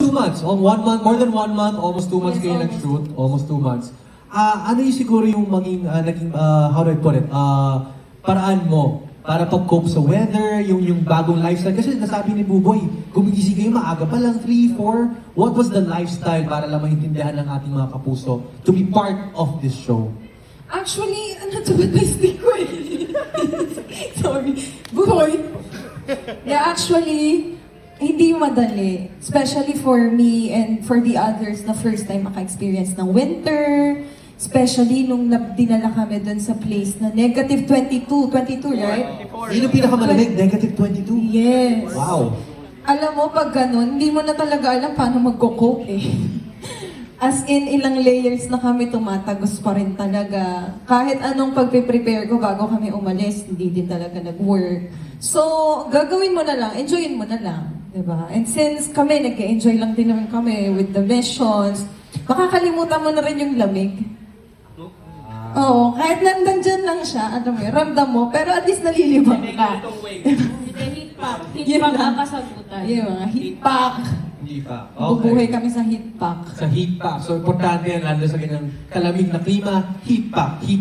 2 months. Oh, 1 month, more than 1 month, almost 2 months Yes, kayo almost. nag-shoot. Almost 2 months. Ano yung siguro yung naging, how do I put it? Paraan mo para pag-cope sa weather, yung bagong lifestyle. Kasi nasabi ni Buboy, gumigising kayo maaga pa lang, 3, 4. What was the lifestyle para lang maintindihan ng ating mga kapuso to be part of this show? Actually, ano to ba stick ko eh? Sorry. Buhoy. Yeah, actually, hindi madali. Especially for me and for the others na first time maka-experience ng winter. Especially nung dinala kami dun sa place na negative 22, right? Yun yung pinakamalamig, negative 22. Yes. Wow. Alam mo, pag ganun, hindi mo na talaga alam paano magko-cope eh. As in, ilang layers na kami tumatagos pa rin talaga. Kahit anong pagpe-prepare ko bago kami umalis, hindi din talaga nag-work. So, gagawin mo na lang, enjoyin mo na lang. Diba? And since kami, nag-enjoy lang din naman kami with the missions, makakalimutan mo na rin yung lamig. Oo, kahit nandyan lang siya, ano mo, ramdam mo, pero at least nalilibang ka. Heat pack. Heat Yun pack lang. ang kasagutan. Yung mga heat pack. Hindi pa. Bubuhay kami sa heat pack. Sa heat pack. So, importante yan, lalo sa ganyang kalamig na klima, heat pack. Heat